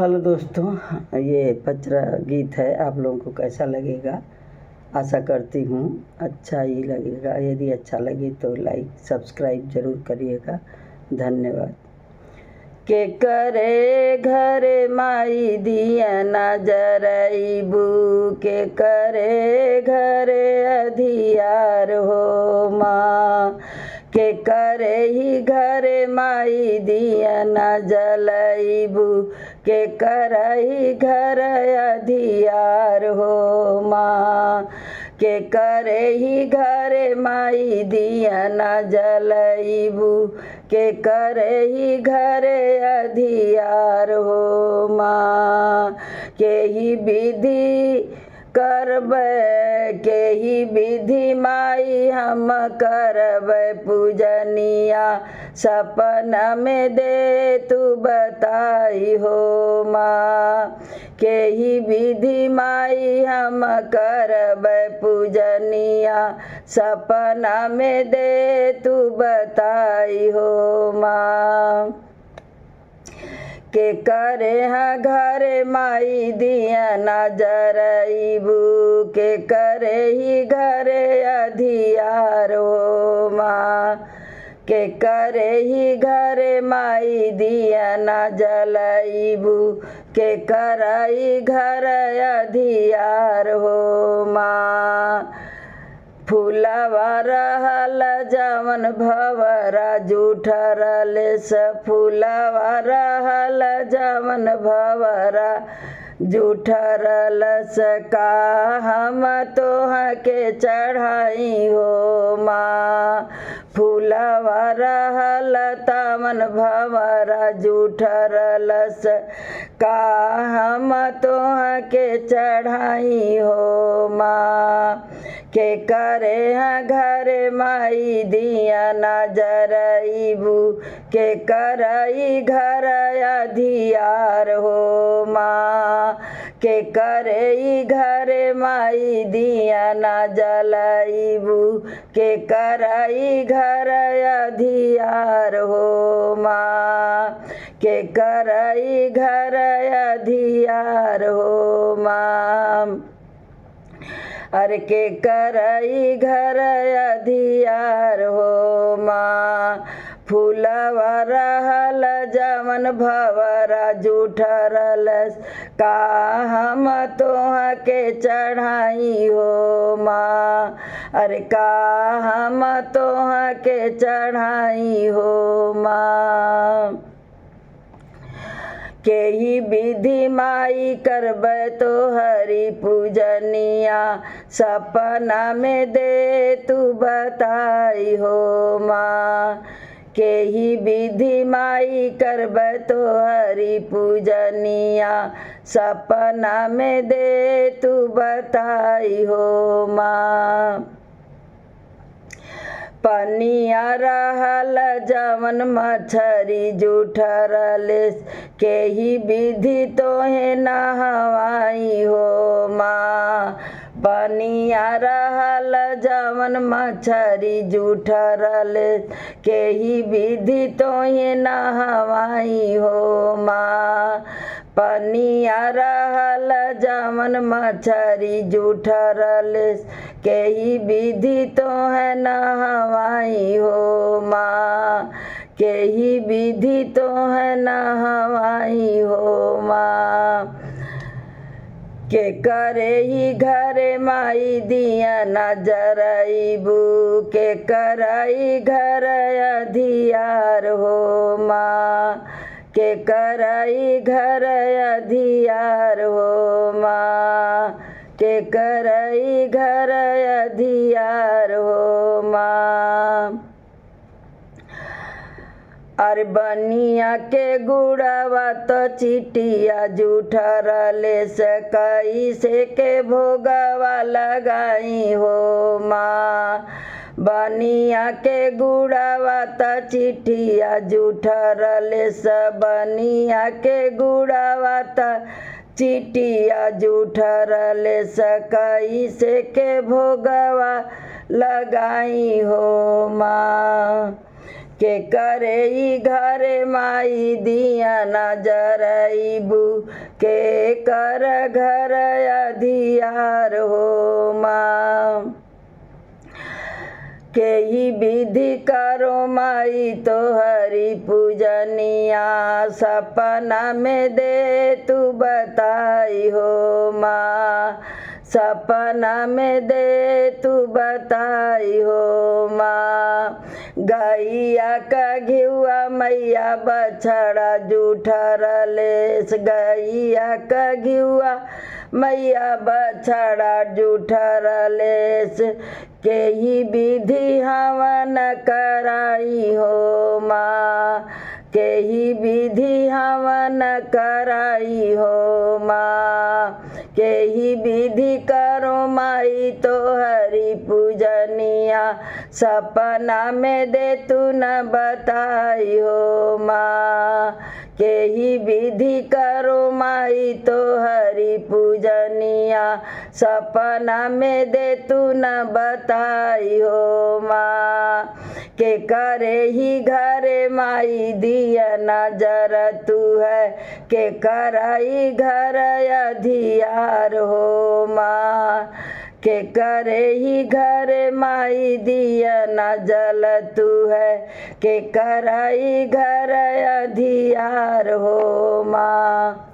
Hello दोस्तों, ये पचरा गीत है। आप लोगों को कैसा लगेगा? आशा करती हूँ अच्छा ही लगेगा। यदि अच्छा लगे तो लाइक सब्सक्राइब ज़रूर करिएगा। धन्यवाद। के करे घर माई दिया ना जरईबू, के करे घर अधियार हो माँ, के करे ही घर माई दिया ना जलईबू, के करही घर अधियार हो माँ, के करे ही घर माई दिया ना जलईबू, के करे ही घर अधियार हो माँ, के ही विधि करबै, के ही विधि माई हम करबै पूजनिया, सपना में दे तू बताई हो माँ, के ही विधि माई हम करबै पूजनिया, सपना में दे तू बताई हो माँ, के करे हाँ घर माई दिया ना जरईबू, के करे ही घर अधियार हो माँ, के करे ही घर माई दिया ना जलईबू, के करई घर अधियार हो माँ, फूलवा रहल जवन भवरा जूठरल स, फूलवा रहल जवन भवरा जूठरल स, का हम तोह के चढ़ाई हो माँ, फूलवा रहल तवन भवरा जूठरल स, का हम तोह के चढ़ाई हो माँ, के करे हाँ घर माई दिया ना जरईबू, के करई घर अधियार हो माँ, के करे घर माई दिया ना जलईबू, के करई घर अधियार हो माँ, के करई घर अधियार हो माँ, अरे के करई घर अधियार हो माँ, फूलवा रहल जवन भवरा जूठरल, का हम तोह के चढ़ाई हो माँ, अरे का हम तोह के चढ़ाई हो माँ, के ही विधि माई करबै तो हरि पूजनिया, सपना में दे तू बताई हो माँ, के ही विधि माई करबै तो हरि पूजनिया, सपना में दे तू बताई हो माँ, पनिया रहल जवन मछरी जूठरल, के ही विधि तोहे नहवाई हो माँ, पनिया रहल जवन मछरी जूठरल, के ही विधि तोहे नहवाई हो माँ, पनिया रहल जवन मछरी जूठरल, के ही विधि तोह नहवाई हो माँ, के ही विधि तोह नहवाई हो माँ, के करे ही घर माई दिया ना जरईबू, के करई घर अधियार हो माँ, के करई घर अधियार हो माँ, के करई घर अधियार हो माँ, अरे बनिया के गुड़वा तो चिटिया जूठरल से, कैसे के भोगवा लगाई हो माँ, बनिया के गुड़वा त चिटिया जूठरल से, बनिया के गुड़वा त चिटिया जूठरल से, कैसे के भोगवा लगाई हो माँ, के करे ई घरे माई दिया नजरबू के कर घर अधियार हो माँ के ही विधि करो माई तोहरी पूजनिया सपना में दे तू बताई हो माँ सपना में दे तू बताई हो माँ गैया का घिउआ मैया बछड़ा जूठर लेस गैया का घिउआ मैया बछड़ा जूठर लेस के ही विधि हवन कराई हो माँ के ही विधि हवन कराई हो माँ के ही विधि करो माई तोहरी पूजनिया सपना में दे तू न बताई हो माँ के ही विधि करो माई तोहरी पूजनिया सपना में दे तू न बताई हो माँ के करे ही घरे माई दिया नजर तू है के कराई घर अधियार हो माँ के करे ही घर माई दिया नजल तू है के कराई घर अधियार हो माँ।